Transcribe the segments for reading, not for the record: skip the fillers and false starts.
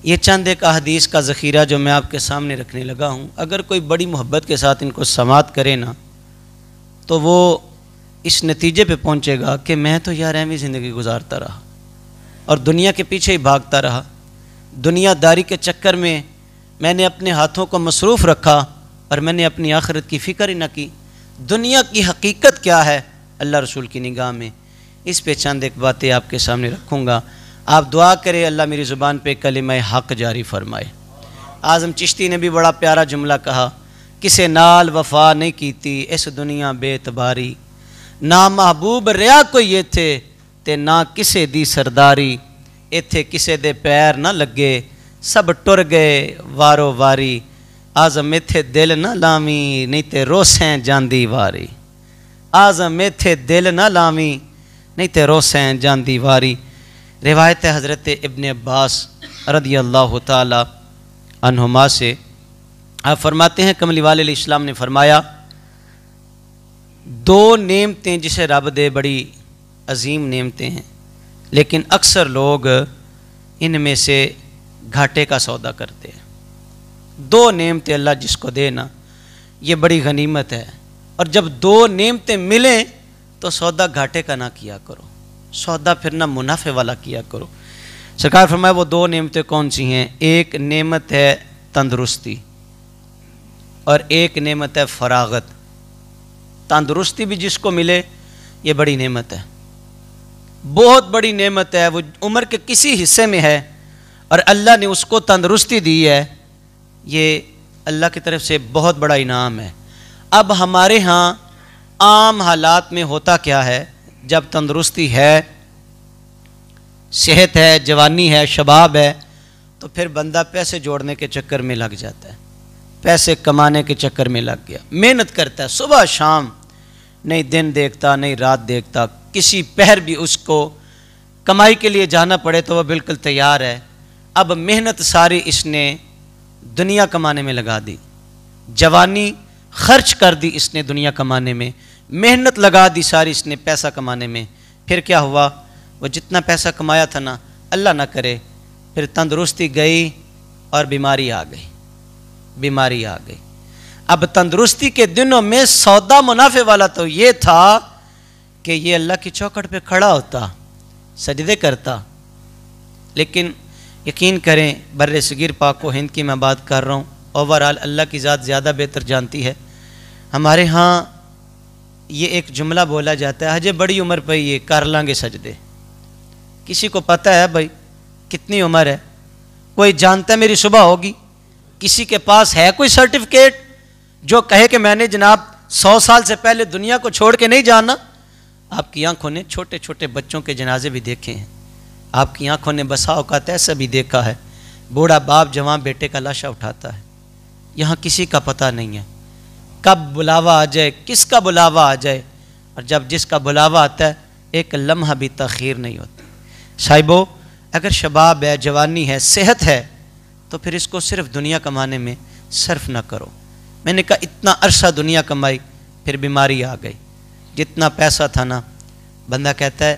یہ چند ایک احادیث کا ذخیرہ جو میں آپ کے سامنے رکھنے لگا ہوں، اگر کوئی بڑی محبت کے ساتھ ان کو سماعت کرے نا تو وہ اس نتیجے پہ پہنچے گا کہ میں تو یار ایویں زندگی گزارتا رہا اور دنیا کے پیچھے ہی بھاگتا رہا، دنیا داری کے چکر میں نے اپنے ہاتھوں کو مصروف رکھا اور میں نے اپنی آخرت کی فکر ہی نہ کی۔ دنیا کی حقیقت کیا ہے اللہ رسول کی نگاہ میں، اس پہ چند ایک باتیں آپ کے سامنے رکھوں گا۔ آپ دعا کریں اللہ میری زبان پہ کلمہ حق جاری فرمائے۔ اعظم چشتی نے بھی بڑا پیارا جملہ کہا، کسے نال وفا نہیں کیتی اس دنیا بے اعتباری، نہ محبوب ریا کوئی یہ تھے تے نہ کسے دی سرداری، ایتھے کسے دے پیر نہ لگے سب ٹر گئے وارو واری، اعظم ایتھے دل نہ لاویں نہیں تے روسیں جاندی واری، اعظم ایتھے دل نہ لاویں نہیں تے روسیں جاندی واری۔ روایت حضرت ابن عباس رضی اللہ تعالی عنہما سے آپ فرماتے ہیں کملی والے علیہ السلام نے فرمایا، دو نعمتیں جسے رب دے بڑی عظیم نعمتیں ہیں، لیکن اکثر لوگ ان میں سے گھاٹے کا سودا کرتے ہیں۔ دو نعمتیں اللہ جس کو دے نا یہ بڑی غنیمت ہے، اور جب دو نعمتیں ملیں تو سودا گھاٹے کا نہ کیا کرو، سودا پھر نہ منافع والا کیا کرو۔ سرکار فرمایا وہ دو نعمتیں کون سی ہیں؟ ایک نعمت ہے تندرستی اور ایک نعمت ہے فراغت۔ تندرستی بھی جس کو ملے یہ بڑی نعمت ہے، بہت بڑی نعمت ہے، وہ عمر کے کسی حصے میں ہے اور اللہ نے اس کو تندرستی دی ہے، یہ اللہ کی طرف سے بہت بڑا انعام ہے۔ اب ہمارے ہاں عام حالات میں ہوتا کیا ہے، جب تندرستی ہے، صحت ہے، جوانی ہے، شباب ہے، تو پھر بندہ پیسے جوڑنے کے چکر میں لگ جاتا ہے، پیسے کمانے کے چکر میں لگ گیا، محنت کرتا ہے صبح شام، نہیں دن دیکھتا نہیں رات دیکھتا، کسی پہر بھی اس کو کمائی کے لیے جانا پڑے تو وہ بالکل تیار ہے۔ اب محنت ساری اس نے دنیا کمانے میں لگا دی، جوانی خرچ کر دی اس نے دنیا کمانے میں، محنت لگا دی ساری اس نے پیسہ کمانے میں، پھر کیا ہوا؟ وہ جتنا پیسہ کمایا تھا نا، اللہ نہ کرے پھر تندرستی گئی اور بیماری آ گئی، بیماری آ گئی۔ اب تندرستی کے دنوں میں سودا منافع والا تو یہ تھا کہ یہ اللہ کی چوکھٹ پہ کھڑا ہوتا، سجدے کرتا، لیکن یقین کریں بر صغیر پاک و ہند کی میں بات کر رہا ہوں، اوورال اللہ کی ذات زیادہ بہتر جانتی ہے۔ ہمارے ہاں یہ ایک جملہ بولا جاتا ہے، ہجے بڑی عمر پہ یہ کر لیں گے سجدے۔ کسی کو پتہ ہے بھائی کتنی عمر ہے؟ کوئی جانتا ہے میری صبح ہوگی؟ کسی کے پاس ہے کوئی سرٹیفکیٹ جو کہے کہ میں نے جناب 100 سال سے پہلے دنیا کو چھوڑ کے نہیں جانا؟ آپ کی آنکھوں نے چھوٹے چھوٹے بچوں کے جنازے بھی دیکھے ہیں، آپ کی آنکھوں نے بسا اوقات ایسا بھی دیکھا ہے، بوڑھا باپ جوان بیٹے کا لاشا اٹھاتا ہے۔ یہاں کسی کا پتہ نہیں ہے کب بلاوا آ جائے، کس کا بلاوا آ جائے، اور جب جس کا بلاوا آتا ہے ایک لمحہ بھی تاخیر نہیں ہوتی۔ صاحبو، اگر شباب ہے، جوانی ہے، صحت ہے، تو پھر اس کو صرف دنیا کمانے میں صرف نہ کرو۔ میں نے کہا اتنا عرصہ دنیا کمائی، پھر بیماری آ گئی، جتنا پیسہ تھا نا، بندہ کہتا ہے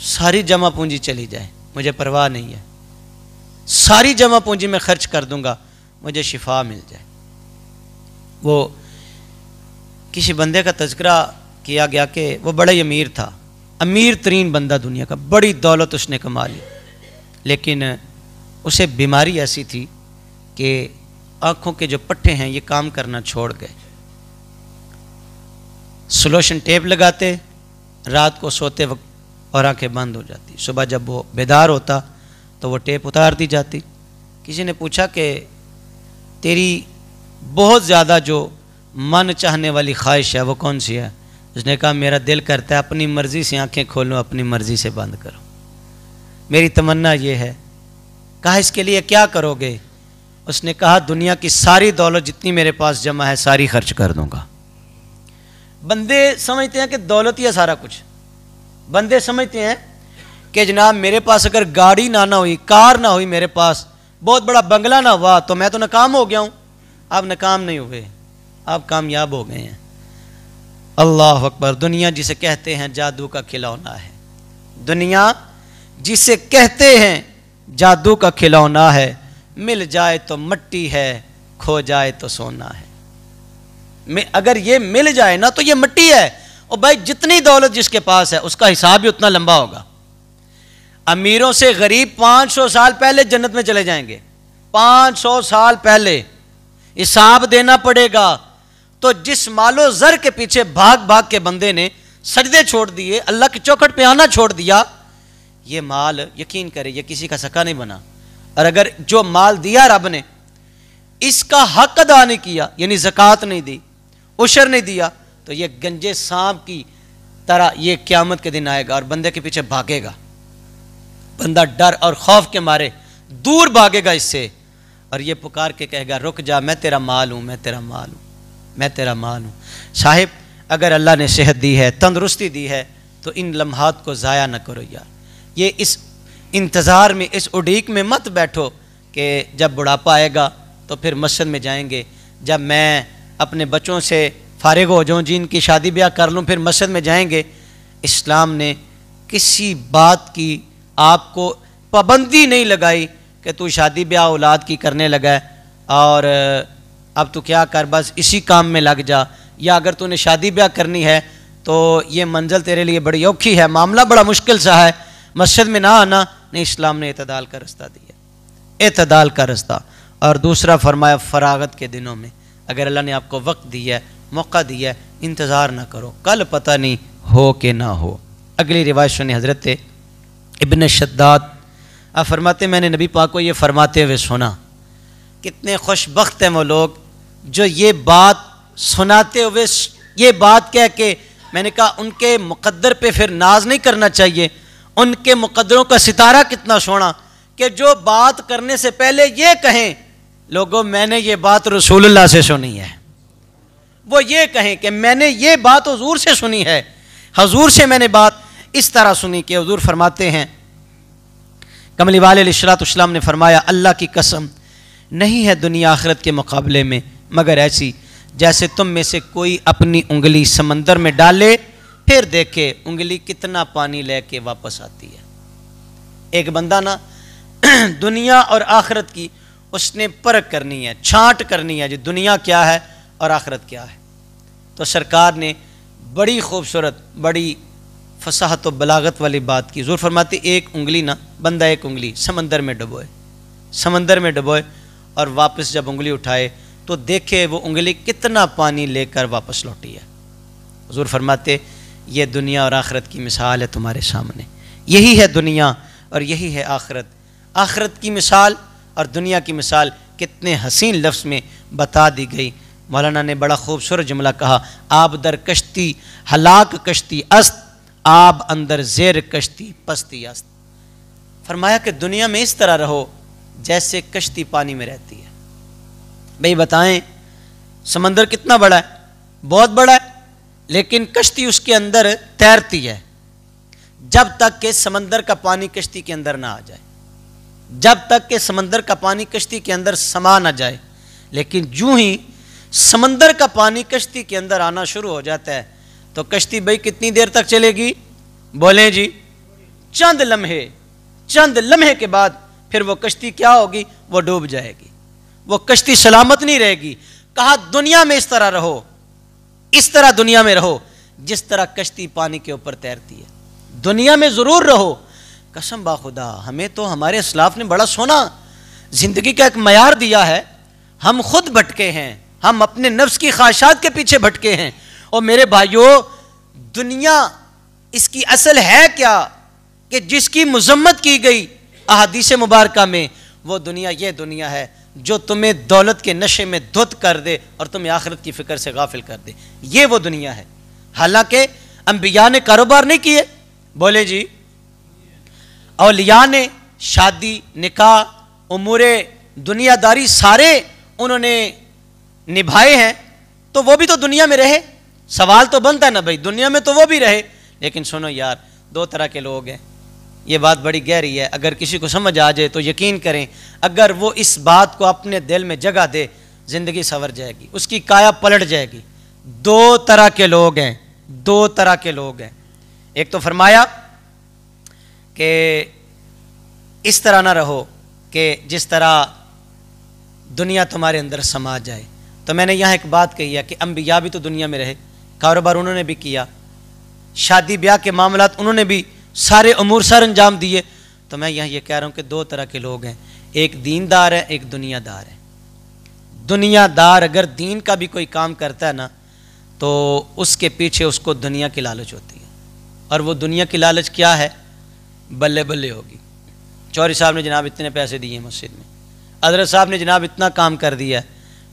ساری جمع پونجی چلی جائے مجھے پرواہ نہیں ہے، ساری جمع پونجی میں خرچ کر دوں گا مجھے شفا مل جائے۔ وہ کسی بندے کا تذکرہ کیا گیا کہ وہ بڑا ہی امیر تھا، امیر ترین بندہ دنیا کا، بڑی دولت اس نے کما لی، لیکن اسے بیماری ایسی تھی کہ آنکھوں کے جو پٹھے ہیں یہ کام کرنا چھوڑ گئے۔ سلوشن ٹیپ لگاتے، رات کو سوتے وقت اور آنکھیں بند ہو جاتی، صبح جب وہ بیدار ہوتا تو وہ ٹیپ اتار دی جاتی۔ کسی نے پوچھا کہ تیری بہت زیادہ جو من چاہنے والی خواہش ہے وہ کون سی ہے؟ اس نے کہا میرا دل کرتا ہے اپنی مرضی سے آنکھیں کھولوں، اپنی مرضی سے بند کرو، میری تمنا یہ ہے۔ کہا اس کے لیے کیا کرو گے؟ اس نے کہا دنیا کی ساری دولت جتنی میرے پاس جمع ہے ساری خرچ کر دوں گا۔ بندے سمجھتے ہیں کہ دولت ہی ہے سارا کچھ، بندے سمجھتے ہیں کہ جناب میرے پاس اگر گاڑی نہ ہوئی، کار نہ ہوئی، میرے پاس بہت بڑا بنگلہ نہ ہوا تو میں تو ناکام ہو گیا ہوں۔ آپ ناکام نہیں ہوئے، آپ کامیاب ہو گئے ہیں۔ اللہ اکبر۔ دنیا جسے کہتے ہیں جادو کا کھلونا ہے، دنیا جسے کہتے ہیں جادو کا کھلونا ہے، مل جائے تو مٹی ہے، کھو جائے تو سونا ہے۔ اگر یہ مل جائے نا تو یہ مٹی ہے، اور بھائی جتنی دولت جس کے پاس ہے اس کا حساب بھی اتنا لمبا ہوگا۔ امیروں سے غریب 500 سال پہلے جنت میں چلے جائیں گے، 500 سال پہلے حساب دینا پڑے گا۔ تو جس مال و زر کے پیچھے بھاگ بھاگ کے بندے نے سجدے چھوڑ دیے، اللہ کی چوکھٹ پہ آنا چھوڑ دیا، یہ مال یقین کرے یہ کسی کا سکا نہیں بنا۔ اور اگر جو مال دیا رب نے اس کا حق ادا نہیں کیا، یعنی زکوٰۃ نہیں دی، عشر نہیں دیا، تو یہ گنجے سانپ کی طرح یہ قیامت کے دن آئے گا اور بندے کے پیچھے بھاگے گا۔ بندہ ڈر اور خوف کے مارے دور بھاگے گا اس سے، اور یہ پکار کے کہے گا رک جا، میں تیرا مال ہوں، میں تیرا مال ہوں، میں تیرا مال ہوں۔ صاحب اگر اللہ نے صحت دی ہے، تندرستی دی ہے، تو ان لمحات کو ضائع نہ کرو یار۔ یہ اس انتظار میں، اس اڈیک میں مت بیٹھو کہ جب بڑھاپا آئے گا تو پھر مسجد میں جائیں گے، جب میں اپنے بچوں سے فارغ ہو جاؤں، جن کی شادی بیاہ کر لوں، پھر مسجد میں جائیں گے۔ اسلام نے کسی بات کی آپ کو پابندی نہیں لگائی کہ تو شادی بیاہ اولاد کی کرنے لگا ہے اور اب تو کیا کر، بس اسی کام میں لگ جا، یا اگر تو نے شادی بیاہ کرنی ہے تو یہ منزل تیرے لیے بڑی اوکھی ہے، معاملہ بڑا مشکل سا ہے، مسجد میں نہ آنا۔ نہیں، اسلام نے اعتدال کا رستہ دیا، اعتدال کا رستہ۔ اور دوسرا فرمایا فراغت کے دنوں میں اگر اللہ نے آپ کو وقت دیا ہے، موقع دیا ہے، انتظار نہ کرو، کل پتہ نہیں ہو کہ نہ ہو۔ اگلی روایت سنی حضرت ابن شداد، آپ فرماتے میں نے نبی پاک کو یہ فرماتے ہوئے سنا، کتنے خوش بخت ہیں وہ لوگ جو یہ بات سناتے ہوئے یہ بات کہہ کے، میں نے کہا ان کے مقدر پہ پھر ناز نہیں کرنا چاہیے، ان کے مقدروں کا ستارہ کتنا سونا کہ جو بات کرنے سے پہلے یہ کہیں لوگوں میں نے یہ بات رسول اللہ سے سنی ہے، وہ یہ کہیں کہ میں نے یہ بات حضور سے سنی ہے، حضور سے میں نے بات اس طرح سنی کہ حضور فرماتے ہیں، کملی والے علیہ الصلوۃ والسلام نے فرمایا اللہ کی قسم نہیں ہے دنیا آخرت کے مقابلے میں مگر ایسی جیسے تم میں سے کوئی اپنی انگلی سمندر میں ڈالے پھر دیکھے انگلی کتنا پانی لے کے واپس آتی ہے۔ ایک بندہ نا دنیا اور آخرت کی اس نے پرکھ کرنی ہے، چھانٹ کرنی ہے، جو دنیا کیا ہے اور آخرت کیا ہے۔ تو سرکار نے بڑی خوبصورت، بڑی فصاحت و بلاغت والی بات کی۔ حضور فرماتے ایک انگلی نا، بندہ ایک انگلی سمندر میں ڈبوئے، سمندر میں ڈبوئے اور واپس جب انگلی اٹھائے تو دیکھے وہ انگلی کتنا پانی لے کر واپس لوٹی ہے۔ حضور فرماتے یہ دنیا اور آخرت کی مثال ہے تمہارے سامنے، یہی ہے دنیا اور یہی ہے آخرت۔ آخرت کی مثال اور دنیا کی مثال کتنے حسین لفظ میں بتا دی گئی۔ مولانا نے بڑا خوبصورت جملہ کہا، آب در کشتی ہلاک کشتی است، آب اندر زیر کشتی پستی است۔ فرمایا کہ دنیا میں اس طرح رہو جیسے کشتی پانی میں رہتی ہے۔ بھئی بتائیں سمندر کتنا بڑا ہے؟ بہت بڑا ہے، لیکن کشتی اس کے اندر تیرتی ہے جب تک کہ سمندر کا پانی کشتی کے اندر نہ آ جائے، جب تک کہ سمندر کا پانی کشتی کے اندر سما نہ جائے۔ لیکن جو ہی سمندر کا پانی کشتی کے اندر آنا شروع ہو جاتا ہے تو کشتی بھئی کتنی دیر تک چلے گی؟ بولیں جی، چند لمحے کے بعد پھر وہ کشتی کیا ہوگی؟ وہ ڈوب جائے گی، وہ کشتی سلامت نہیں رہے گی۔ کہا دنیا میں اس طرح رہو، اس طرح دنیا میں رہو جس طرح کشتی پانی کے اوپر تیرتی ہے۔ دنیا میں ضرور رہو، قسم با خدا ہمیں تو ہمارے اسلاف نے بڑا سونا زندگی کا ایک معیار دیا ہے، ہم خود بھٹکے ہیں، ہم اپنے نفس کی خواہشات کے پیچھے بھٹکے ہیں۔ اور میرے بھائیوں دنیا اس کی اصل ہے کیا کہ جس کی مذمت کی گئی احادیث مبارکہ میں، وہ دنیا یہ دنیا ہے جو تمہیں دولت کے نشے میں دھت کر دے اور تمہیں آخرت کی فکر سے غافل کر دے، یہ وہ دنیا ہے۔ حالانکہ انبیاء نے کاروبار نہیں کیے، بولے جی، اولیاء نے شادی نکاح امور دنیا داری سارے انہوں نے نبھائے ہیں، تو وہ بھی تو دنیا میں رہے۔ سوال تو بنتا ہے نا بھائی، دنیا میں تو وہ بھی رہے۔ لیکن سنو یار، دو طرح کے لوگ ہیں، یہ بات بڑی گہری ہے، اگر کسی کو سمجھ آ جائے تو یقین کریں اگر وہ اس بات کو اپنے دل میں جگہ دے زندگی سنور جائے گی، اس کی کایا پلٹ جائے گی۔ دو طرح کے لوگ ہیں، دو طرح کے لوگ ہیں۔ ایک تو فرمایا کہ اس طرح نہ رہو کہ جس طرح دنیا تمہارے اندر سما جائے۔ تو میں نے یہاں ایک بات کہی ہے کہ انبیاء بھی تو دنیا میں رہے، کاروبار انہوں نے بھی کیا، شادی بیاہ کے معاملات انہوں نے بھی سارے امور سر انجام دیے۔ تو میں یہاں یہ کہہ رہا ہوں کہ دو طرح کے لوگ ہیں، ایک دیندار ہے، ایک دنیا دار ہے۔ دنیا دار اگر دین کا بھی کوئی کام کرتا ہے نا تو اس کے پیچھے اس کو دنیا کی لالچ ہوتی ہے، اور وہ دنیا کی لالچ کیا ہے؟ بلے بلے ہوگی۔ چوہری صاحب نے جناب اتنے پیسے دیے مسجد میں، حضرت صاحب نے جناب اتنا کام کر دیا،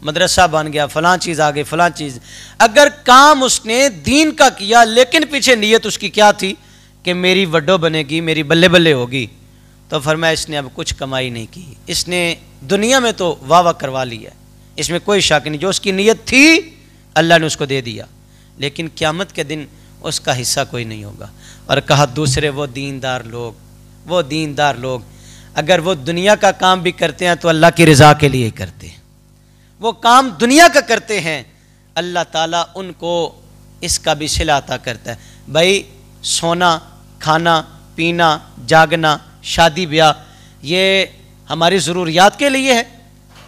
مدرسہ بن گیا، فلاں چیز آ گئی، فلاں چیز۔ اگر کام اس نے دین کا کیا لیکن پیچھے نیت اس کی کیا تھی کہ میری وڈو بنے گی، میری بلے بلے ہوگی، تو فرمایا اس نے اب کچھ کمائی نہیں کی، اس نے دنیا میں تو واہ واہ کروا لی ہے، اس میں کوئی شک نہیں، جو اس کی نیت تھی اللہ نے اس کو دے دیا، لیکن قیامت کے دن اس کا حصہ کوئی نہیں ہوگا۔ اور کہا دوسرے وہ دیندار لوگ اگر وہ دنیا کا کام بھی کرتے ہیں تو اللہ کی رضا کے لیے ہی کرتے ہیں، وہ کام دنیا کا کرتے ہیں، اللہ تعالیٰ ان کو اس کا بھی صلہ عطا کرتا ہے۔ بھائی سونا، کھانا، پینا، جاگنا، شادی بیاہ، یہ ہماری ضروریات کے لیے ہے،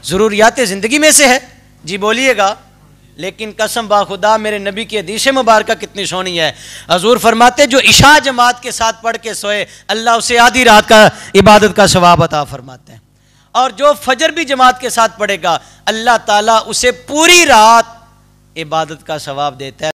ضروریات زندگی میں سے ہے، جی بولیے گا۔ لیکن قسم با خدا میرے نبی کی حدیث مبارکہ کتنی سونی ہے، حضور فرماتے جو عشاء جماعت کے ساتھ پڑھ کے سوئے اللہ اسے آدھی رات کا عبادت کا ثواب عطا فرماتے ہیں، اور جو فجر بھی جماعت کے ساتھ پڑھے گا اللہ تعالیٰ اسے پوری رات عبادت کا ثواب دیتا ہے۔